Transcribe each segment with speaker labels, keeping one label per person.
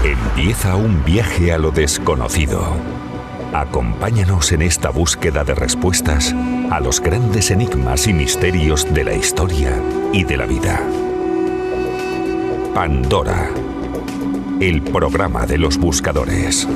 Speaker 1: Empieza un viaje a lo desconocido. Acompáñanos en esta búsqueda de respuestas a los grandes enigmas y misterios de la historia y de la vida. Pandora, el programa de los buscadores.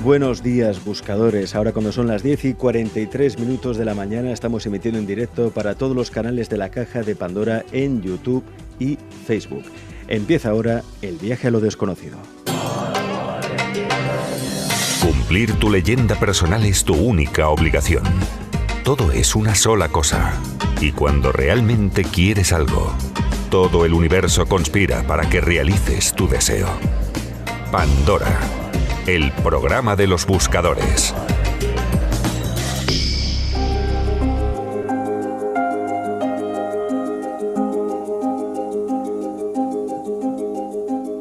Speaker 2: Buenos días, buscadores. Ahora, cuando son las 10:43 de la mañana, estamos emitiendo en directo para todos los canales de la Caja de Pandora en YouTube y Facebook. Empieza ahora el viaje a lo desconocido.
Speaker 1: Cumplir tu leyenda personal es tu única obligación. Todo es una sola cosa. Y cuando realmente quieres algo, todo el universo conspira para que realices tu deseo. Pandora, el programa de los buscadores.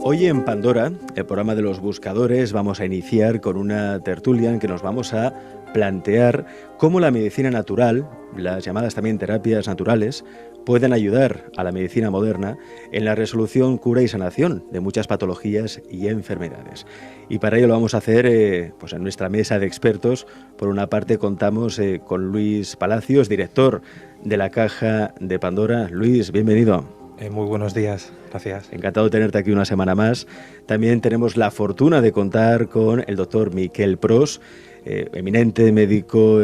Speaker 2: Hoy en Pandora, el programa de los buscadores, vamos a iniciar con una tertulia en que nos vamos a plantear cómo la medicina natural, las llamadas también terapias naturales, pueden ayudar a la medicina moderna en la resolución, cura y sanación de muchas patologías y enfermedades. Y para ello lo vamos a hacer pues en nuestra mesa de expertos. Por una parte contamos con Luis Palacios, director de la Caja de Pandora. Luis, bienvenido.
Speaker 3: Muy buenos días, gracias.
Speaker 2: Encantado de tenerte aquí una semana más. También tenemos la fortuna de contar con el doctor Miquel Pros, eminente médico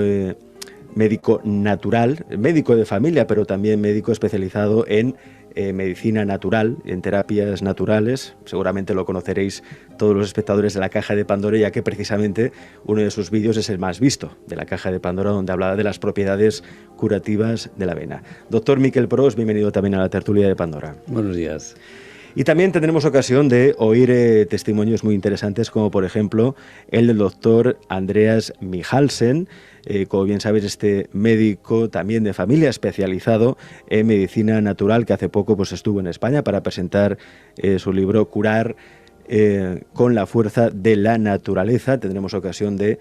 Speaker 2: natural, médico de familia, pero también médico especializado en medicina natural, en terapias naturales. Seguramente lo conoceréis todos los espectadores de la Caja de Pandora, ya que precisamente uno de sus vídeos es el más visto de la Caja de Pandora, donde hablaba de las propiedades curativas de la avena. Doctor Miquel Pros, bienvenido también a la tertulia de Pandora.
Speaker 4: Buenos días.
Speaker 2: Y también tendremos ocasión de oír testimonios muy interesantes, como por ejemplo el del doctor Andreas Mihalsen, como bien sabes, este médico también de familia especializado en medicina natural, que hace poco pues estuvo en España para presentar su libro Curar con la fuerza de la naturaleza. Tendremos ocasión de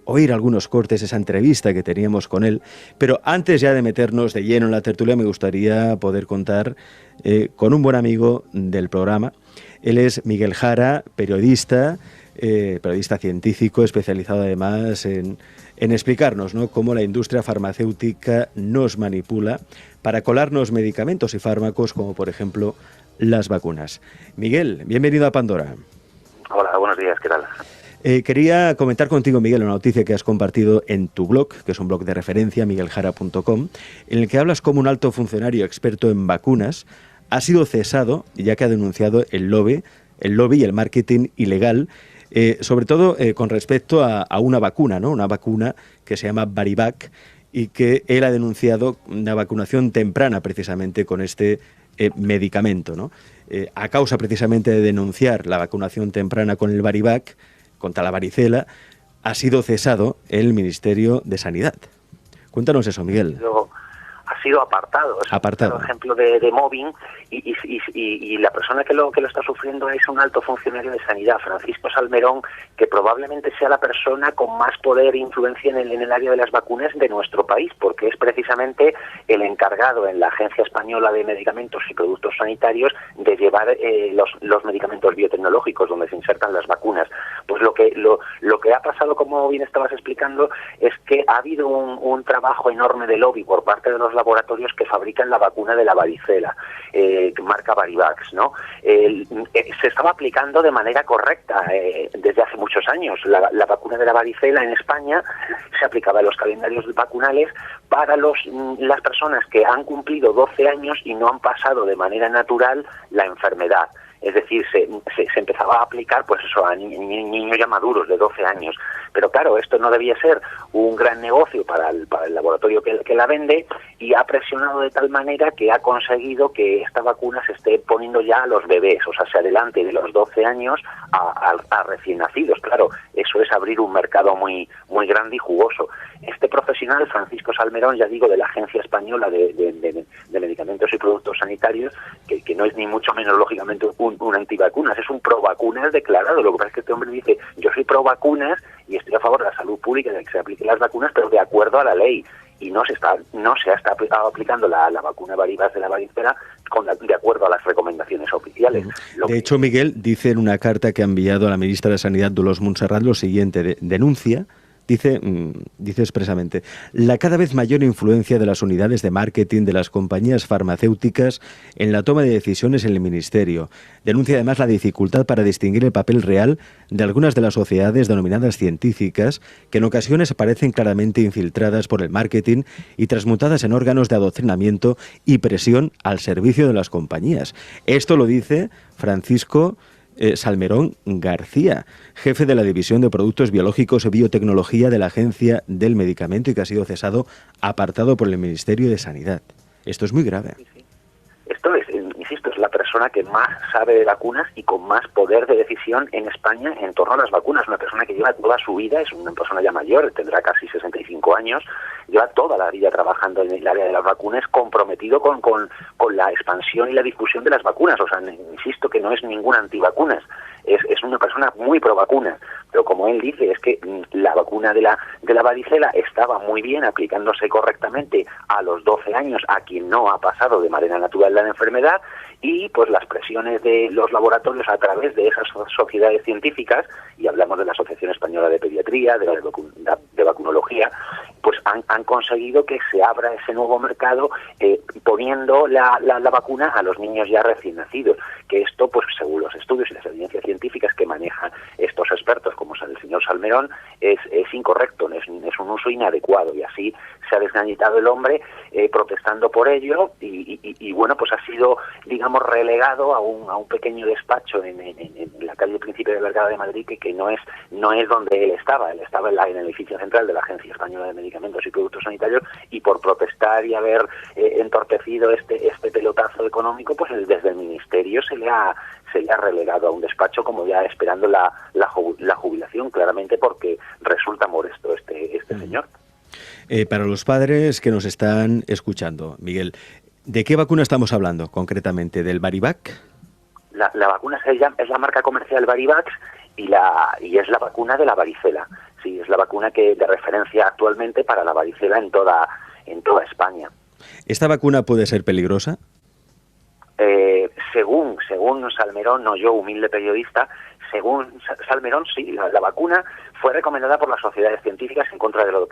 Speaker 2: oír algunos cortes de esa entrevista que teníamos con él. Pero antes ya de meternos de lleno en la tertulia, me gustaría poder contar con un buen amigo del programa. Él es Miguel Jara, periodista científico, especializado además en explicarnos, ¿no?, cómo la industria farmacéutica nos manipula para colarnos medicamentos y fármacos, como por ejemplo las vacunas. Miguel, bienvenido a Pandora.
Speaker 5: Hola, buenos días, ¿qué tal?
Speaker 2: Quería comentar contigo, Miguel, una noticia que has compartido en tu blog, que es un blog de referencia, migueljara.com, en el que hablas como un alto funcionario experto en vacunas ha sido cesado, ya que ha denunciado el lobby y el marketing ilegal, sobre todo con respecto a una vacuna, ¿no? Una vacuna que se llama Varivac, y que él ha denunciado una vacunación temprana precisamente con este medicamento, ¿no? A causa precisamente de denunciar la vacunación temprana con el Varivac contra la varicela, ha sido cesado el Ministerio de Sanidad. Cuéntanos eso, Miguel.
Speaker 5: Ha sido apartado. Es un ejemplo de mobbing y la persona que lo está sufriendo es un alto funcionario de sanidad, Francisco Salmerón, que probablemente sea la persona con más poder e influencia en el área de las vacunas de nuestro país, porque es precisamente el encargado en la Agencia Española de Medicamentos y Productos Sanitarios de llevar los medicamentos biotecnológicos donde se insertan las vacunas. Pues lo que ha pasado, como bien estabas explicando, es que ha habido un trabajo enorme de lobby por parte de los laboratorios que fabrican la vacuna de la varicela, marca Varivax, ¿no? Se estaba aplicando de manera correcta desde hace muchos años. La vacuna de la varicela en España se aplicaba en los calendarios vacunales para las personas que han cumplido 12 años y no han pasado de manera natural la enfermedad. Es decir, se empezaba a aplicar pues eso a niños ya maduros de 12 años. Pero claro, esto no debía ser un gran negocio para el laboratorio que la vende, y ha presionado de tal manera que ha conseguido que esta vacuna se esté poniendo ya a los bebés, o sea, se adelante de los 12 años a recién nacidos. Claro, eso es abrir un mercado muy grande y jugoso. Este profesional, Francisco Salmerón, ya digo, de la Agencia Española de Medicamentos y Productos Sanitarios, que no es ni mucho menos, lógicamente, un antivacunas, es un pro vacunas declarado. Lo que pasa es que este hombre dice, yo soy pro vacunas y estoy a favor de la salud pública, de que se apliquen las vacunas, pero de acuerdo a la ley. Y no se ha estado aplicando la vacuna Varivax de la varicela de acuerdo a las recomendaciones oficiales.
Speaker 2: De hecho, Miguel dice en una carta que ha enviado a la ministra de Sanidad, Dolors Montserrat, lo siguiente: denuncia, dice expresamente, la cada vez mayor influencia de las unidades de marketing de las compañías farmacéuticas en la toma de decisiones en el Ministerio. Denuncia además la dificultad para distinguir el papel real de algunas de las sociedades denominadas científicas, que en ocasiones aparecen claramente infiltradas por el marketing y transmutadas en órganos de adoctrinamiento y presión al servicio de las compañías. Esto lo dice Francisco Salmerón García, jefe de la División de Productos Biológicos y Biotecnología de la Agencia del Medicamento, y que ha sido cesado, apartado por el Ministerio de Sanidad. Esto es muy grave.
Speaker 5: Esto es, insisto, es la persona que más sabe de vacunas y con más poder de decisión en España en torno a las vacunas. Una persona que lleva toda su vida, es una persona ya mayor, tendrá casi 65 años, lleva toda la vida trabajando en el área de las vacunas, comprometido con la expansión y la difusión de las vacunas. O sea, insisto que no es ninguna antivacunas, es una persona muy pro vacunas. Pero como él dice, es que la vacuna de la varicela estaba muy bien, aplicándose correctamente a los 12 años a quien no ha pasado de manera natural la enfermedad, y pues las presiones de los laboratorios a través de esas sociedades científicas, y hablamos de la Asociación Española de Pediatría, de Vacunología, pues han conseguido que se abra ese nuevo mercado, poniendo la vacuna a los niños ya recién nacidos. Que esto, pues según los estudios y las evidencias científicas que manejan estos expertos, como el señor Salmerón, es incorrecto, es un uso inadecuado, y así se ha desgañitado el hombre protestando por ello, y bueno, pues ha sido, digamos, relegado a un pequeño despacho en la calle Príncipe de Vergara de Madrid, que no es donde él estaba en el edificio central de la Agencia Española de Medicamentos y Productos Sanitarios, y por protestar y haber entorpecido este pelotazo económico, pues desde el Ministerio se le ha relegado a un despacho, como ya esperando la jubilación, claramente porque resulta molesto este señor.
Speaker 2: Para los padres que nos están escuchando, Miguel, ¿de qué vacuna estamos hablando concretamente? ¿Del Varivax?
Speaker 5: La vacuna es la marca comercial Varivax, y es la vacuna de la varicela. Sí, es la vacuna de referencia actualmente para la varicela en toda España.
Speaker 2: ¿Esta vacuna puede ser peligrosa?
Speaker 5: Según Salmerón, no yo, humilde periodista, según Salmerón, sí, la vacuna fue recomendada por las sociedades científicas en contra de lo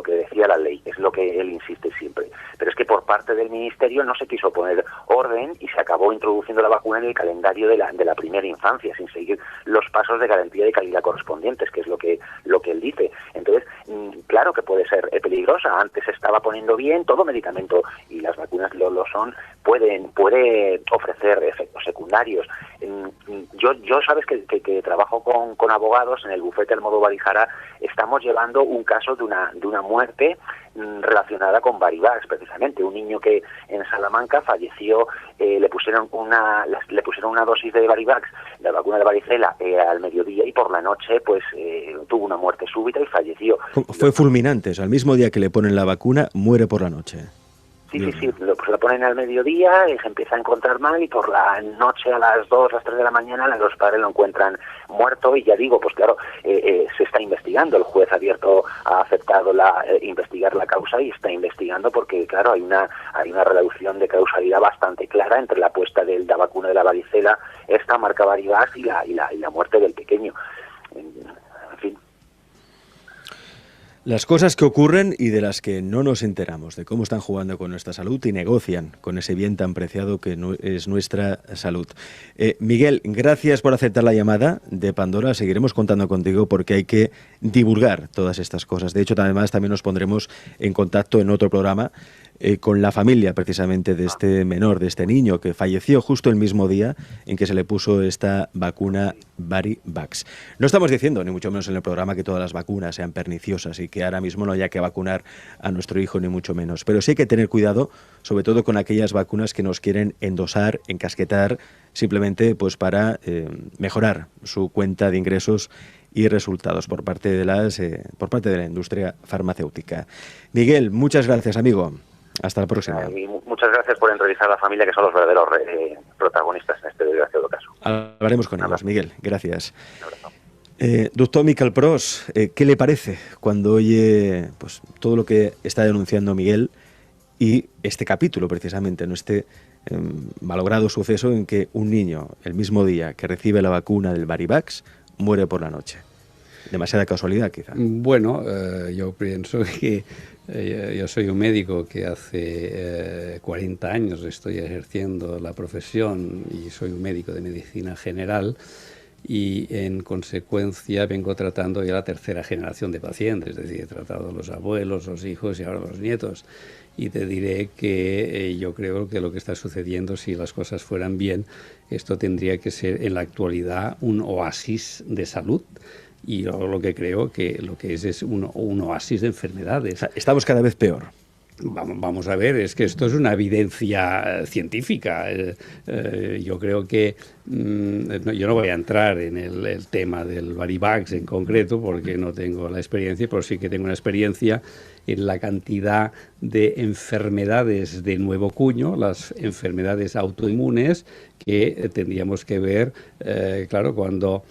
Speaker 5: que decía la ley, es lo que él insiste siempre. Pero es que por parte del Ministerio no se quiso poner orden y se acabó introduciendo la vacuna en el calendario de la primera infancia, sin seguir los pasos de garantía de calidad correspondientes, que es lo que él dice. Entonces, claro que puede ser peligrosa. Antes se estaba poniendo bien, todo medicamento, y las vacunas lo son, puede ofrecer efectos secundarios. Yo sabes que trabajo con abogados en el bufete Almodóvar y Jara. Estamos llevando un caso de una muerte relacionada con Varivax, precisamente un niño que en Salamanca falleció, le pusieron una dosis de Varivax, de la vacuna de varicela, al mediodía, y por la noche pues tuvo una muerte súbita y falleció.
Speaker 2: Fue fulminante, o sea, el mismo día que le ponen la vacuna muere por la noche.
Speaker 5: Sí, pues la ponen al mediodía y se empieza a encontrar mal, y por la noche a las 2, las 3 de la mañana los padres lo encuentran muerto, y ya digo, pues claro, se está investigando. El juez ha aceptado investigar la causa, y está investigando porque, claro, hay una relación de causalidad bastante clara entre la apuesta de la vacuna de la varicela, esta marca Varivax, y la muerte del pequeño. En fin.
Speaker 2: Las cosas que ocurren y de las que no nos enteramos, de cómo están jugando con nuestra salud y negocian con ese bien tan preciado que es nuestra salud. Miguel, gracias por aceptar la llamada de Pandora. Seguiremos contando contigo porque hay que divulgar todas estas cosas. De hecho, además también nos pondremos en contacto en otro programa con la familia precisamente de este menor, de este niño, que falleció justo el mismo día en que se le puso esta vacuna VariVax. No estamos diciendo, ni mucho menos en el programa, que todas las vacunas sean perniciosas y que ahora mismo no haya que vacunar a nuestro hijo, ni mucho menos. Pero sí hay que tener cuidado, sobre todo con aquellas vacunas que nos quieren endosar, encasquetar, simplemente pues para mejorar su cuenta de ingresos y resultados por parte de la industria farmacéutica. Miguel, muchas gracias, amigo. Hasta la próxima.
Speaker 5: Y muchas gracias por entrevistar a la familia, que son los verdaderos protagonistas en este desgraciado caso.
Speaker 2: Hablaremos con ellos, Miguel. Gracias. Doctor Miquel Pros, ¿qué le parece cuando oye pues todo lo que está denunciando Miguel y este capítulo precisamente, ¿no? Este malogrado suceso en que un niño, el mismo día que recibe la vacuna del VariVax, muere por la noche? Demasiada casualidad, quizá.
Speaker 4: Bueno, yo pienso que yo soy un médico que hace 40 años estoy ejerciendo la profesión y soy un médico de medicina general, y en consecuencia vengo tratando ya la tercera generación de pacientes, es decir, he tratado a los abuelos, los hijos y ahora los nietos. Y te diré que yo creo que lo que está sucediendo, si las cosas fueran bien, esto tendría que ser en la actualidad un oasis de salud. Y yo lo que creo que lo que es un oasis de enfermedades.
Speaker 2: O sea, estamos cada vez peor.
Speaker 4: Vamos a ver, es que esto es una evidencia científica. Yo creo que yo no voy a entrar en el tema del VariVax en concreto porque no tengo la experiencia, pero sí que tengo una experiencia en la cantidad de enfermedades de nuevo cuño, las enfermedades autoinmunes, que tendríamos que ver, claro, cuando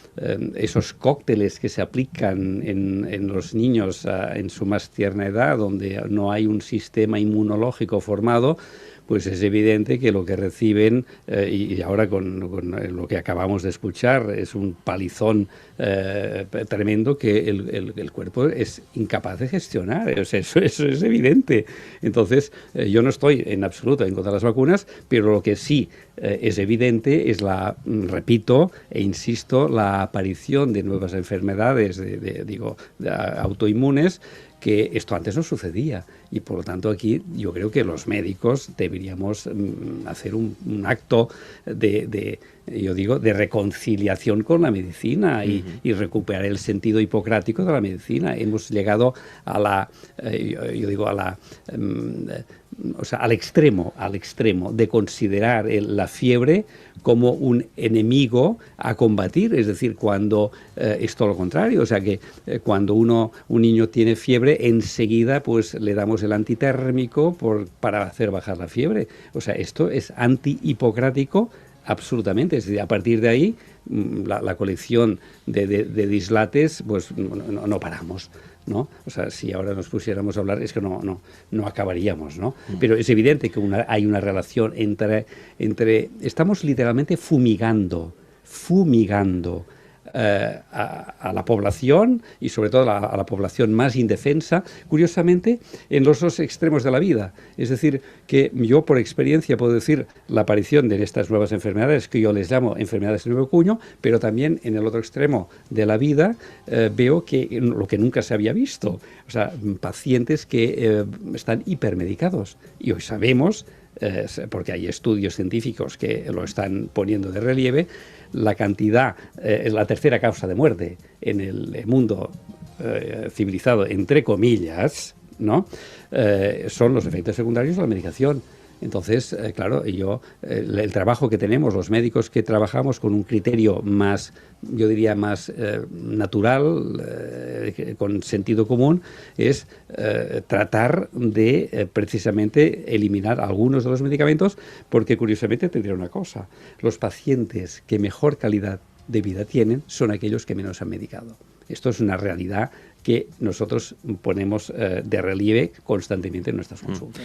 Speaker 4: esos cócteles que se aplican en los niños en su más tierna edad, donde no hay un sistema inmunológico formado, pues es evidente que lo que reciben, y ahora con lo que acabamos de escuchar, es un palizón tremendo que el cuerpo es incapaz de gestionar. O sea, eso es evidente. Entonces, yo no estoy en absoluto en contra de las vacunas, pero lo que sí es evidente es repito e insisto, la aparición de nuevas enfermedades, autoinmunes, que esto antes no sucedía, y por lo tanto aquí yo creo que los médicos deberíamos hacer un acto de reconciliación con la medicina y recuperar el sentido hipocrático de la medicina. Hemos llegado al extremo de considerar la fiebre como un enemigo a combatir, es decir, cuando es todo lo contrario, o sea que cuando un niño tiene fiebre, enseguida pues le damos el antitérmico para hacer bajar la fiebre. O sea, esto es antihipocrático absolutamente. Es decir, a partir de ahí la colección de dislates, pues no paramos, ¿no? O sea, si ahora nos pusiéramos a hablar, es que no acabaríamos, ¿no? Pero es evidente que hay una relación entre estamos literalmente fumigando a la población, y sobre todo a la población más indefensa, curiosamente, en los dos extremos de la vida. Es decir, que yo por experiencia puedo decir la aparición de estas nuevas enfermedades, que yo les llamo enfermedades de nuevo cuño, pero también en el otro extremo de la vida veo que lo que nunca se había visto, o sea, pacientes que están hipermedicados. Y hoy sabemos, porque hay estudios científicos que lo están poniendo de relieve, la cantidad, la tercera causa de muerte en el mundo civilizado, entre comillas, ¿no? Son los efectos secundarios de la medicación. Entonces, claro, el trabajo que tenemos, los médicos que trabajamos con un criterio más, yo diría, más natural, con sentido común, es tratar de precisamente eliminar algunos de los medicamentos, porque curiosamente te diré una cosa: los pacientes que mejor calidad de vida tienen son aquellos que menos han medicado. Esto es una realidad que nosotros ponemos de relieve constantemente en nuestras consultas.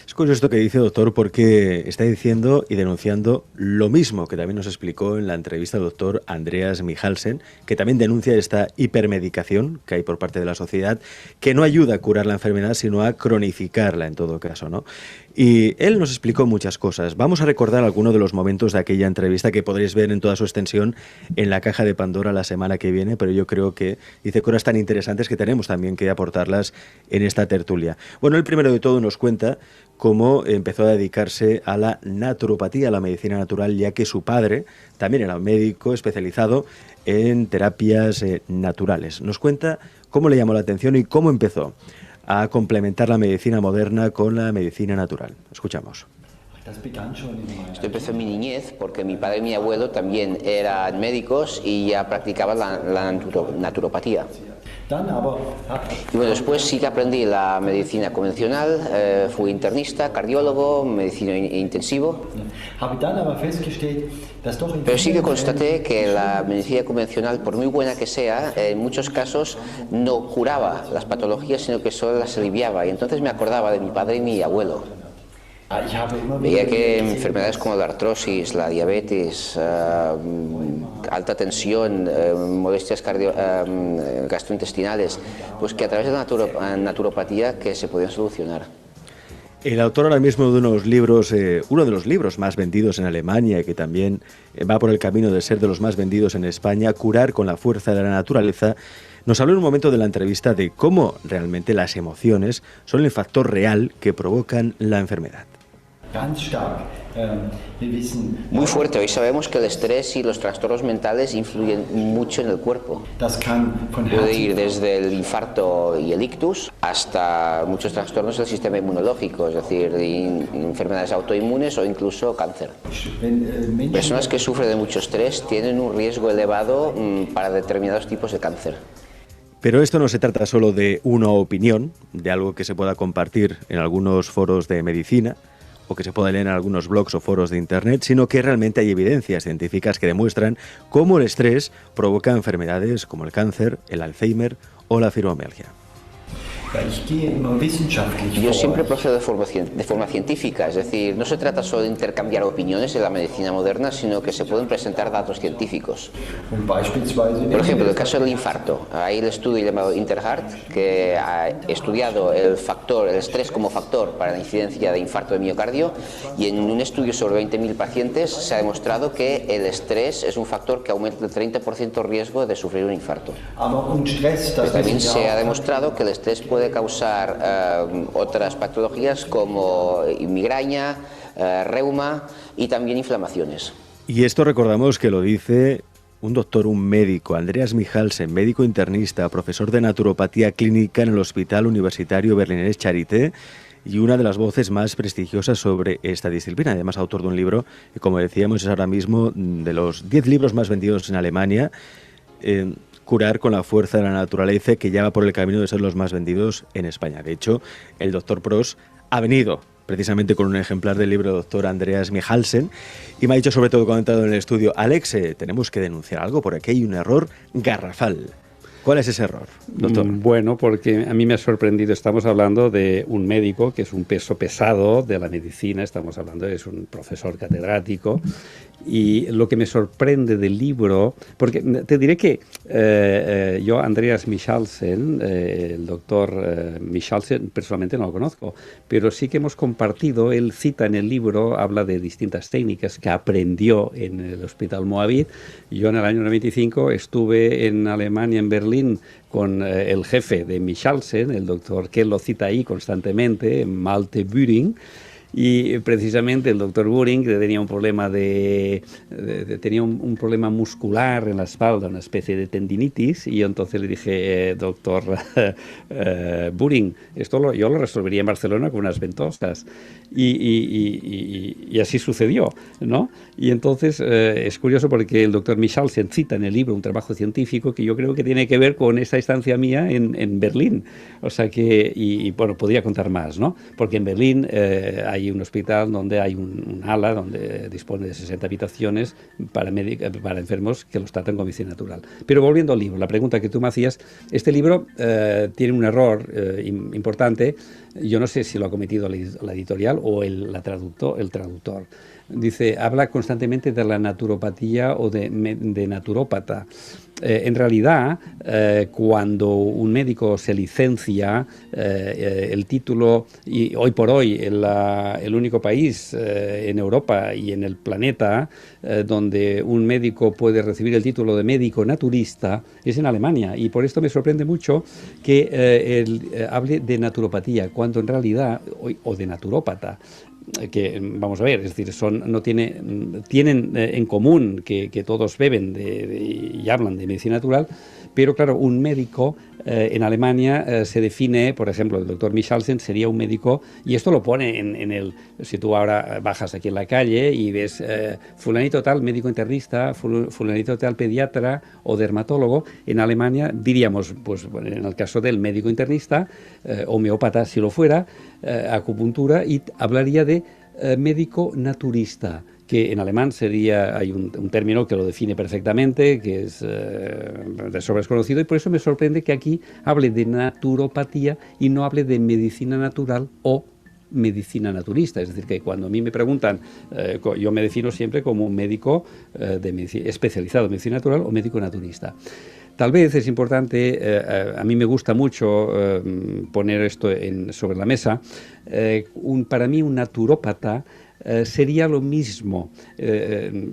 Speaker 2: Es curioso esto que dice, doctor, porque está diciendo y denunciando lo mismo que también nos explicó en la entrevista el doctor Andreas Mihalsen, que también denuncia esta hipermedicación que hay por parte de la sociedad, que no ayuda a curar la enfermedad, sino a cronificarla en todo caso, ¿no? Y él nos explicó muchas cosas. Vamos a recordar algunos de los momentos de aquella entrevista que podréis ver en toda su extensión en la caja de Pandora la semana que viene, pero yo creo que que dice cosas tan interesantes que tenemos también que aportarlas en esta tertulia. Bueno, el primero de todo nos cuenta cómo empezó a dedicarse a la naturopatía, a la medicina natural, ya que su padre también era un médico especializado en terapias naturales. Nos cuenta cómo le llamó la atención y cómo empezó a complementar la medicina moderna con la medicina natural. Escuchamos.
Speaker 6: Esto empezó en mi niñez porque mi padre y mi abuelo también eran médicos y ya practicaban la naturopatía. Y bueno, después sí que aprendí la medicina convencional, fui internista, cardiólogo, medicina intensivo. Pero sí que constaté que la medicina convencional, por muy buena que sea, en muchos casos no curaba las patologías, sino que solo las aliviaba. Y entonces me acordaba de mi padre y mi abuelo. Veía que enfermedades como la artrosis, la diabetes, alta tensión, molestias gastrointestinales, pues que a través de la naturopatía que se podían solucionar.
Speaker 2: El autor ahora mismo de uno de los libros más vendidos en Alemania y que también va por el camino de ser de los más vendidos en España, Curar con la fuerza de la naturaleza, nos habló en un momento de la entrevista de cómo realmente las emociones son el factor real que provocan la enfermedad.
Speaker 6: Muy fuerte. Hoy sabemos que el estrés y los trastornos mentales influyen mucho en el cuerpo. Puede ir desde el infarto y el ictus hasta muchos trastornos del sistema inmunológico, es decir, enfermedades autoinmunes o incluso cáncer. Personas que sufren de mucho estrés tienen un riesgo elevado para determinados tipos de cáncer.
Speaker 2: Pero esto no se trata solo de una opinión, de algo que se pueda compartir en algunos foros de medicina, o que se pueda leer en algunos blogs o foros de internet, sino que realmente hay evidencias científicas que demuestran cómo el estrés provoca enfermedades como el cáncer, el Alzheimer o la fibromialgia.
Speaker 6: Yo siempre procedo de forma científica, es decir, no se trata solo de intercambiar opiniones en la medicina moderna, sino que se pueden presentar datos científicos. Por ejemplo, en el caso del infarto, hay el estudio llamado Interheart, que ha estudiado el estrés como factor para la incidencia de infarto de miocardio, y en un estudio sobre 20.000 pacientes se ha demostrado que el estrés es un factor que aumenta el 30% riesgo de sufrir un infarto. Pero también se ha demostrado que el estrés puede causar otras patologías como migraña, reuma y también inflamaciones.
Speaker 2: Y esto recordamos que lo dice un doctor, un médico, Andreas Mihalsen, médico internista, profesor de naturopatía clínica en el Hospital Universitario Berlinés Charité y una de las voces más prestigiosas sobre esta disciplina. Además, autor de un libro que, como decíamos, es ahora mismo de los 10 libros más vendidos en Alemania, Curar con la fuerza de la naturaleza, que ya va por el camino de ser los más vendidos en España. De hecho, el doctor Pros ha venido precisamente con un ejemplar del libro del doctor Andreas Mihalsen y me ha dicho, sobre todo cuando ha entrado en el estudio, Alex, tenemos que denunciar algo, por aquí hay un error garrafal. ¿Cuál es ese error, doctor?
Speaker 4: Bueno, porque a mí me ha sorprendido. Estamos hablando de un médico que es un peso pesado de la medicina, es un profesor catedrático. Y lo que me sorprende del libro, porque te diré que yo, Andreas Mihalsen, el doctor Mihalsen, personalmente no lo conozco, pero sí que hemos compartido, él cita en el libro, habla de distintas técnicas que aprendió en el Hospital Moabit. Yo en el año 95 estuve en Alemania, en Berlín, con el jefe de Mihalsen, el doctor, que lo cita ahí constantemente, Malte Bühring. Y precisamente el doctor Bühring tenía un problema tenía un problema muscular en la espalda, una especie de tendinitis, y yo entonces le dije, doctor Bühring, esto yo lo resolvería en Barcelona con unas ventosas, y así sucedió, ¿no? Y entonces es curioso porque el doctor Mihalsen cita en el libro un trabajo científico que yo creo que tiene que ver con esta estancia mía en Berlín, o sea que, bueno, podría contar más, ¿no? Porque en Berlín hay un hospital donde hay un ala donde dispone de 60 habitaciones para enfermos que los tratan con medicina natural. Pero volviendo al libro, la pregunta que tú me hacías, este libro tiene un error importante. Yo no sé si lo ha cometido la editorial o el traductor. Dice, habla constantemente de la naturopatía o de naturópata. En realidad, cuando un médico se licencia, el título, y hoy por hoy el único país en Europa y en el planeta donde un médico puede recibir el título de médico naturista es en Alemania, y por esto me sorprende mucho que hable de naturopatía, cuando en realidad, o de naturópata, que vamos a ver, es decir, tienen en común que todos beben y hablan de medicina natural, pero claro, un médico en Alemania se define, por ejemplo, el doctor Michalsen sería un médico, y esto lo pone si tú ahora bajas aquí en la calle y ves fulanito tal, médico internista, fulanito tal, pediatra o dermatólogo, en Alemania diríamos, pues en el caso del médico internista, homeópata si lo fuera, acupuntura, y hablaría de médico naturista, que en alemán hay un término que lo define perfectamente, que es de sobra desconocido, y por eso me sorprende que aquí hable de naturopatía y no hable de medicina natural o medicina naturista. Es decir, que cuando a mí me preguntan, yo me defino siempre como un médico especializado en medicina natural o médico naturista. Tal vez es importante, a mí me gusta mucho poner esto sobre la mesa, para mí un naturópata sería lo mismo,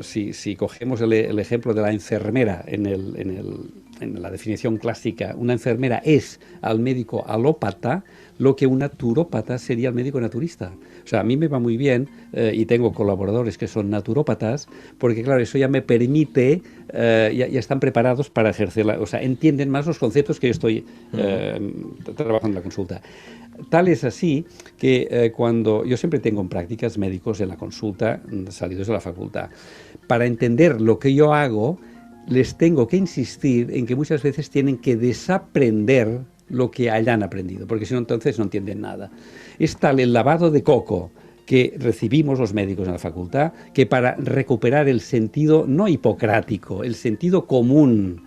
Speaker 4: si cogemos el ejemplo de la enfermera en la definición clásica, una enfermera es al médico alópata lo que un naturópata sería al médico naturista. O sea, a mí me va muy bien, y tengo colaboradores que son naturópatas, porque claro, eso ya me permite, ya están preparados para ejercerla, o sea, entienden más los conceptos que yo estoy trabajando en la consulta. Tal es así que cuando yo siempre tengo en prácticas médicos en la consulta, salidos de la facultad, para entender lo que yo hago, les tengo que insistir en que muchas veces tienen que desaprender lo que hayan aprendido, porque si no, entonces no entienden nada. Es tal el lavado de coco que recibimos los médicos en la facultad, que para recuperar el sentido no hipocrático, el sentido común,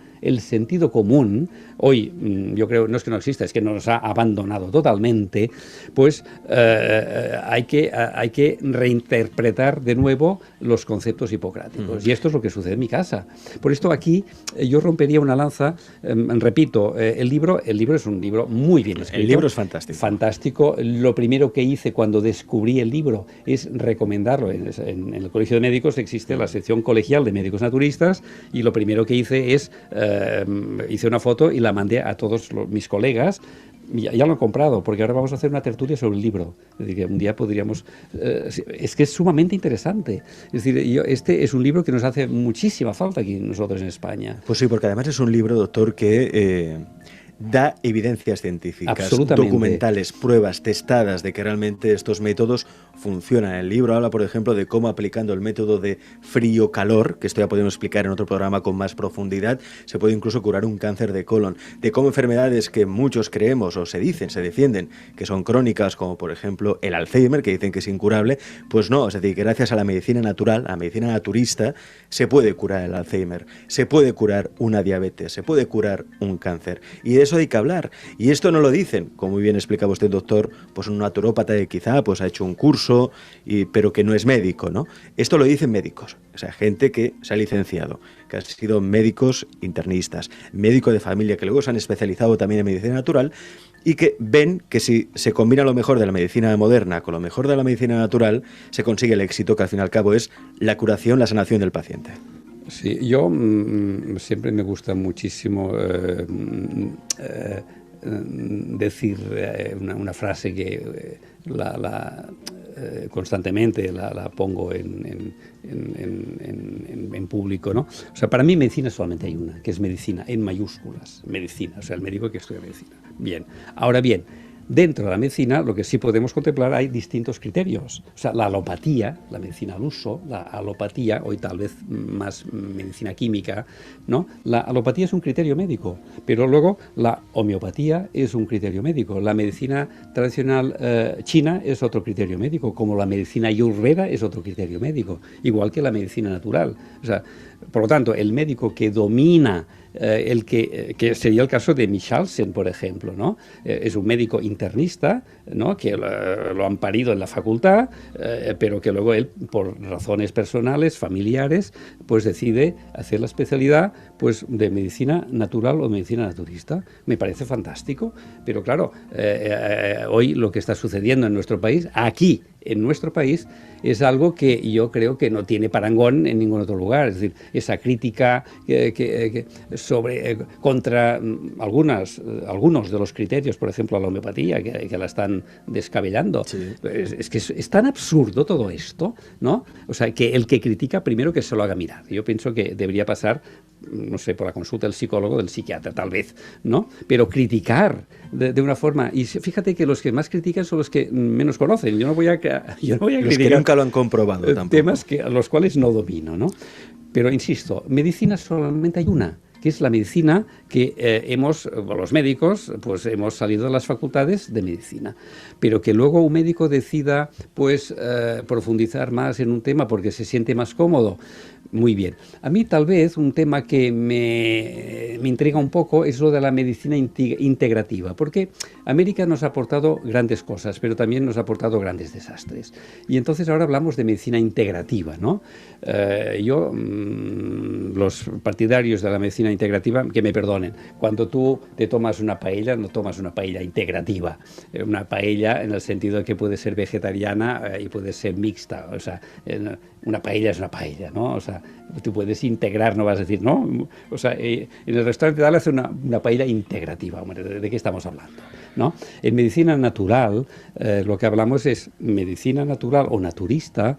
Speaker 4: hoy yo creo, no es que no exista, es que nos ha abandonado totalmente, pues hay que reinterpretar de nuevo los conceptos hipocráticos. Y esto es lo que sucede en mi casa. Por esto aquí yo rompería una lanza, repito, el libro es un libro muy bien escrito.
Speaker 2: El libro es fantástico.
Speaker 4: Fantástico. Lo primero que hice cuando descubrí el libro es recomendarlo. En el Colegio de Médicos existe la sección colegial de médicos naturistas, y lo primero que hice es hice una foto y la mandé a todos mis colegas. Ya lo he comprado, porque ahora vamos a hacer una tertulia sobre el libro. Es decir, que un día podríamos... es que es sumamente interesante. Es decir, este es un libro que nos hace muchísima falta aquí nosotros en España.
Speaker 2: Pues sí, porque además es un libro, doctor, que da evidencias científicas, documentales, pruebas testadas de que realmente estos métodos funcionan. El libro habla, por ejemplo, de cómo aplicando el método de frío-calor, que esto ya podemos explicar en otro programa con más profundidad, se puede incluso curar un cáncer de colon. De cómo enfermedades que muchos creemos o se defienden que son crónicas, como por ejemplo el Alzheimer, que dicen que es incurable, pues no, es decir, que gracias a la medicina natural, a la medicina naturista, se puede curar el Alzheimer, se puede curar una diabetes, se puede curar un cáncer. Y de eso hay que hablar. Y esto no lo dicen, como muy bien explicaba usted, doctor, pues un naturópata que quizá pues ha hecho un curso, pero que no es médico, ¿no? Esto lo dicen médicos, o sea, gente que se ha licenciado, que han sido médicos internistas, médicos de familia, que luego se han especializado también en medicina natural, y que ven que si se combina lo mejor de la medicina moderna con lo mejor de la medicina natural, se consigue el éxito, que al fin y al cabo es la curación, la sanación del paciente.
Speaker 4: Sí, yo siempre me gusta muchísimo decir una frase que constantemente la pongo en público, ¿no? O sea, para mí medicina solamente hay una, que es medicina, en mayúsculas, medicina, o sea, el médico que estudia medicina. Bien, ahora bien, dentro de la medicina, lo que sí podemos contemplar, hay distintos criterios. O sea, la alopatía, la medicina al uso, la alopatía, hoy tal vez más medicina química, ¿no? La alopatía es un criterio médico, pero luego la homeopatía es un criterio médico. La medicina tradicional china es otro criterio médico, como la medicina ayurveda es otro criterio médico, igual que la medicina natural. O sea, Por lo tanto, el médico que domina que sería el caso de Michalsen, por ejemplo, ¿no? Es un médico internista, ¿no? Que lo han parido en la facultad, pero que luego él, por razones personales, familiares, pues decide hacer la especialidad pues, de medicina natural o medicina naturista. Me parece fantástico, pero claro, hoy lo que está sucediendo en nuestro país, aquí, en nuestro país, es algo que yo creo que no tiene parangón en ningún otro lugar. Es decir, esa crítica contra algunos de los criterios, por ejemplo, a la homeopatía, que la están descabellando. Sí. Es que es tan absurdo todo esto, ¿no? O sea, que el que critica, primero que se lo haga mirar. Yo pienso que debería pasar, no sé, por la consulta del psicólogo, del psiquiatra, tal vez, ¿no? Pero criticar de una forma... Y fíjate que los que más critican son los que menos conocen. Yo no voy a criticar...
Speaker 2: Los que nunca lo han comprobado tampoco.
Speaker 4: Temas a los cuales no domino, ¿no? Pero, insisto, medicina solamente hay una, que es la medicina que los médicos, pues hemos salido de las facultades de medicina. Pero que luego un médico decida, pues, profundizar más en un tema porque se siente más cómodo, muy bien. A mí tal vez un tema que me intriga un poco es lo de la medicina integrativa, porque América nos ha aportado grandes cosas, pero también nos ha aportado grandes desastres. Y entonces ahora hablamos de medicina integrativa, ¿no? Los partidarios de la medicina integrativa, que me perdonen, cuando tú te tomas una paella, no tomas una paella integrativa, una paella en el sentido de que puede ser vegetariana y puede ser mixta, o sea, una paella es una paella, ¿no? O sea, tú puedes integrar, no vas a decir, ¿no? O sea, en el restaurante tal hace una paella integrativa. ¿De qué estamos hablando? ¿No? En medicina natural, lo que hablamos es medicina natural o naturista,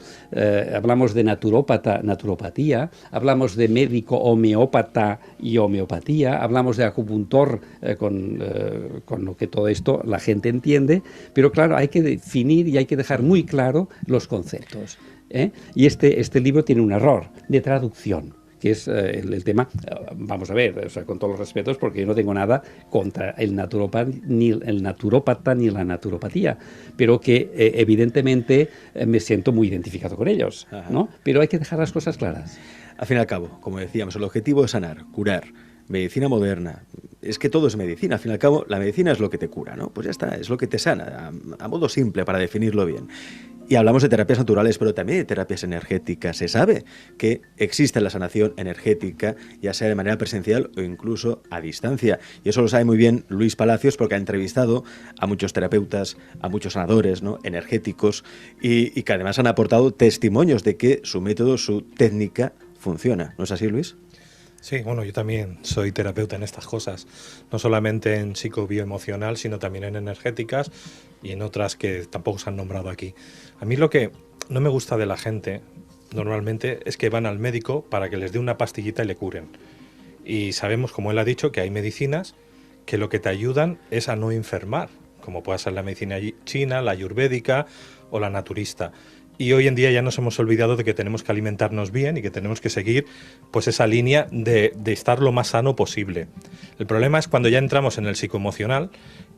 Speaker 4: hablamos de naturopatía, hablamos de médico homeópata y homeopatía, hablamos de acupuntor con lo que todo esto la gente entiende, pero claro, hay que definir y hay que dejar muy claro los conceptos. Y este libro tiene un error de traducción, que es el tema, vamos a ver, o sea, con todos los respetos, porque yo no tengo nada contra el naturópata ni la naturopatía, pero que evidentemente me siento muy identificado con ellos, ¿no? Pero hay que dejar las cosas claras.
Speaker 2: Al fin y al cabo, como decíamos, el objetivo es sanar, curar. Medicina moderna, es que todo es medicina, al fin y al cabo la medicina es lo que te cura, ¿no? Pues ya está, es lo que te sana, a modo simple para definirlo bien. Y hablamos de terapias naturales, pero también de terapias energéticas. Se sabe que existe la sanación energética, ya sea de manera presencial o incluso a distancia. Y eso lo sabe muy bien Luis Palacios, porque ha entrevistado a muchos terapeutas, a muchos sanadores, ¿no?, energéticos, y que además han aportado testimonios de que su método, su técnica funciona. ¿No es así, Luis?
Speaker 3: Sí, bueno, yo también soy terapeuta en estas cosas, no solamente en psicobioemocional, sino también en energéticas y en otras que tampoco se han nombrado aquí. A mí lo que no me gusta de la gente normalmente es que van al médico para que les dé una pastillita y le curen. Y sabemos, como él ha dicho, que hay medicinas que lo que te ayudan es a no enfermar, como puede ser la medicina china, la ayurvédica o la naturista. Y hoy en día ya nos hemos olvidado de que tenemos que alimentarnos bien y que tenemos que seguir pues esa línea de estar lo más sano posible. El problema es cuando ya entramos en el psicoemocional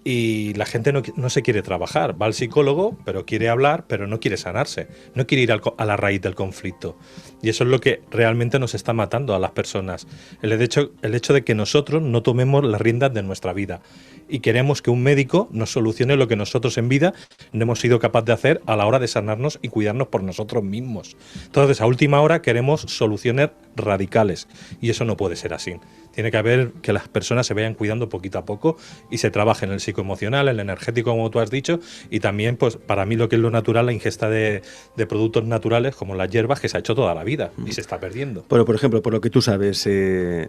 Speaker 3: y la gente no se quiere trabajar. Va al psicólogo, pero quiere hablar, pero no quiere sanarse. No quiere ir a la raíz del conflicto. Y eso es lo que realmente nos está matando a las personas. El hecho de que nosotros no tomemos las riendas de nuestra vida. Y queremos que un médico nos solucione lo que nosotros en vida no hemos sido capaces de hacer a la hora de sanarnos y cuidarnos por nosotros mismos. Entonces, a última hora queremos soluciones radicales y eso no puede ser así. Tiene que haber que las personas se vayan cuidando poquito a poco y se trabaje en el psicoemocional, en el energético, como tú has dicho, y también, pues, para mí lo que es lo natural, la ingesta de productos naturales como las hierbas, que se ha hecho toda la vida y se está perdiendo.
Speaker 2: Bueno, por ejemplo, por lo que tú sabes,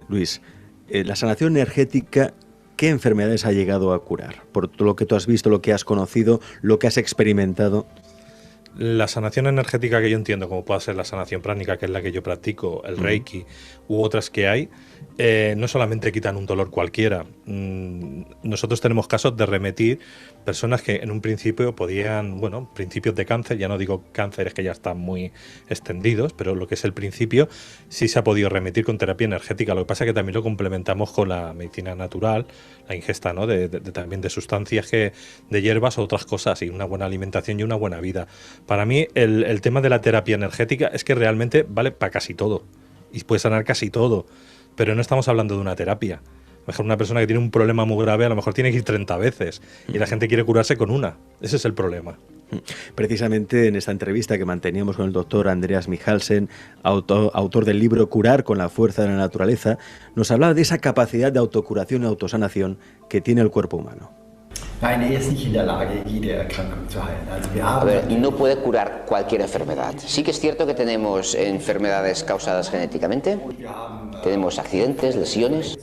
Speaker 2: Luis, la sanación energética, ¿qué enfermedades ha llegado a curar? Por todo lo que tú has visto, lo que has conocido, lo que has experimentado.
Speaker 3: La sanación energética que yo entiendo, como puede ser la sanación pránica, que es la que yo practico, el Reiki u otras que hay, no solamente quitan un dolor cualquiera. Nosotros tenemos casos de remitir personas que en un principio podían, bueno, principios de cáncer, ya no digo cánceres que ya están muy extendidos, pero lo que es el principio sí se ha podido remitir con terapia energética. Lo que pasa es que también lo complementamos con la medicina natural, la ingesta, ¿no?, también de sustancias, de hierbas o otras cosas, y una buena alimentación y una buena vida. Para mí el tema de la terapia energética es que realmente vale para casi todo. y puede sanar casi todo, pero no estamos hablando de una terapia. A lo mejor una persona que tiene un problema muy grave a lo mejor tiene que ir 30 veces y la gente quiere curarse con una. Ese es el problema.
Speaker 2: Precisamente en esta entrevista que manteníamos con el doctor Andreas Michaelsen, autor del libro Curar con la fuerza de la naturaleza, nos hablaba de esa capacidad de autocuración y autosanación que tiene el cuerpo humano.
Speaker 6: A ver, no puede curar cualquier enfermedad. Sí que es cierto que tenemos enfermedades causadas genéticamente, tenemos accidentes, lesiones,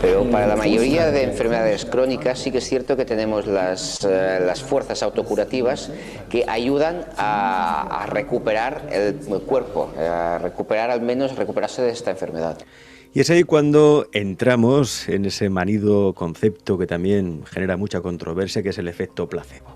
Speaker 6: pero para la mayoría de enfermedades crónicas sí que es cierto que tenemos las fuerzas autocurativas que ayudan a recuperar el cuerpo, a recuperarse de esta enfermedad.
Speaker 2: Y es ahí cuando entramos en ese manido concepto que también genera mucha controversia, que es el efecto placebo,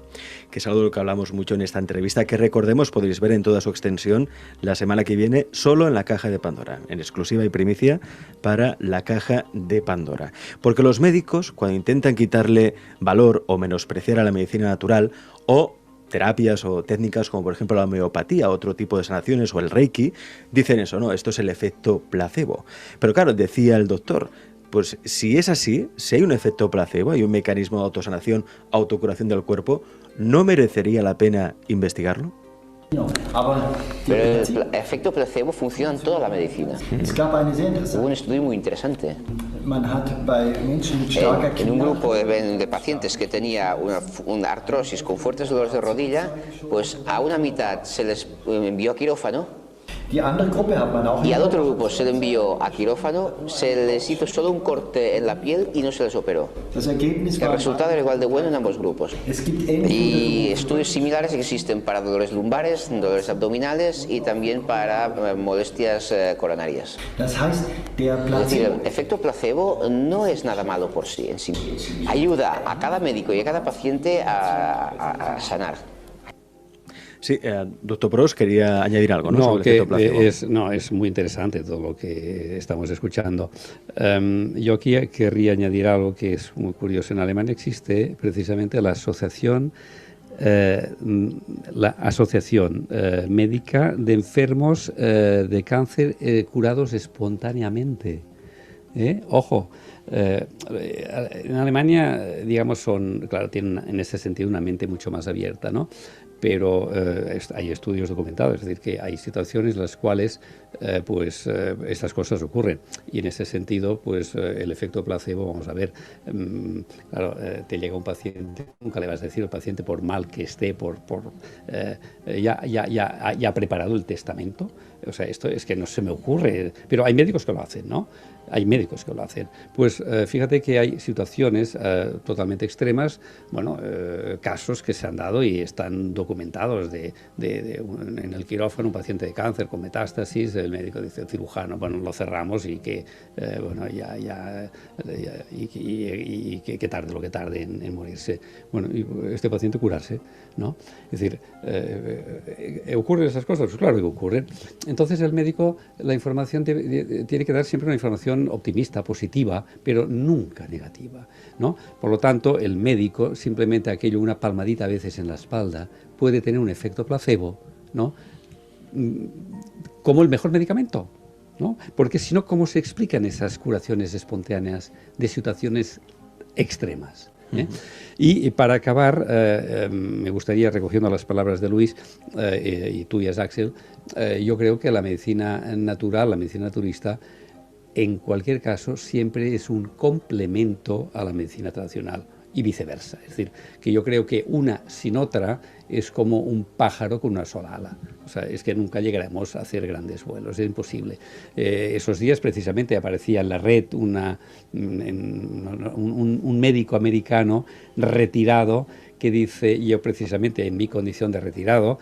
Speaker 2: que es algo de lo que hablamos mucho en esta entrevista, que recordemos podréis ver en toda su extensión la semana que viene solo en la Caja de Pandora, en exclusiva y primicia para la Caja de Pandora. Porque los médicos, cuando intentan quitarle valor o menospreciar a la medicina natural o terapias o técnicas como por ejemplo la homeopatía, otro tipo de sanaciones o el reiki, dicen eso, no, esto es el efecto placebo. Pero claro, decía el doctor, pues si es así, si hay un efecto placebo, hay un mecanismo de autosanación, autocuración del cuerpo, ¿no merecería la pena investigarlo?
Speaker 6: Pero el efecto placebo funciona en toda la medicina. Hubo un estudio muy interesante. En un grupo de pacientes que tenía una artrosis con fuertes dolores de rodilla, pues a una mitad se les envió a quirófano y al otro grupo se le envió a quirófano, se les hizo solo un corte en la piel y no se les operó. El resultado era igual de bueno en ambos grupos. Y estudios similares existen para dolores lumbares, dolores abdominales y también para molestias coronarias. Es decir, el efecto placebo no es nada malo por sí en sí. Ayuda a cada médico y a cada paciente a sanar.
Speaker 2: Sí, doctor Pros quería añadir algo, ¿no? Sobre el efecto placebo.
Speaker 4: Es muy interesante todo lo que estamos escuchando. Yo aquí querría añadir algo que es muy curioso. En Alemania existe precisamente la asociación médica de enfermos de cáncer curados espontáneamente. Ojo. En Alemania, digamos, tienen en ese sentido una mente mucho más abierta, ¿no? Pero hay estudios documentados, es decir, que hay situaciones en las cuales estas cosas ocurren. Y en ese sentido, pues el efecto placebo, vamos a ver, te llega un paciente, nunca le vas a decir al paciente por mal que esté, ya ha preparado el testamento. O sea, esto es que no se me ocurre, pero hay médicos que lo hacen, ¿no? Hay médicos que lo hacen. Pues fíjate que hay situaciones totalmente extremas, casos que se han dado y están documentados en el quirófano, un paciente de cáncer con metástasis, el médico dice, el cirujano, lo cerramos y que que tarde lo que tarde en morirse. Bueno, y este paciente curarse, ¿no? Es decir, ¿ocurren esas cosas? Pues claro que ocurren. Entonces el médico, la información tiene que dar siempre una información optimista, positiva, pero nunca negativa, ¿no? Por lo tanto, el médico, simplemente una palmadita a veces en la espalda, puede tener un efecto placebo, ¿no? Como el mejor medicamento, ¿no? Porque si no, ¿cómo se explican esas curaciones espontáneas de situaciones extremas? Y para acabar, me gustaría, recogiendo las palabras de Luis y tuyas, Axel, yo creo que la medicina natural, la medicina naturista, en cualquier caso, siempre es un complemento a la medicina tradicional y viceversa. Es decir, que yo creo que una sin otra es como un pájaro con una sola ala. O sea, es que nunca llegaremos a hacer grandes vuelos, es imposible. Esos días precisamente aparecía en la red un médico americano retirado que dice, yo precisamente en mi condición de retirado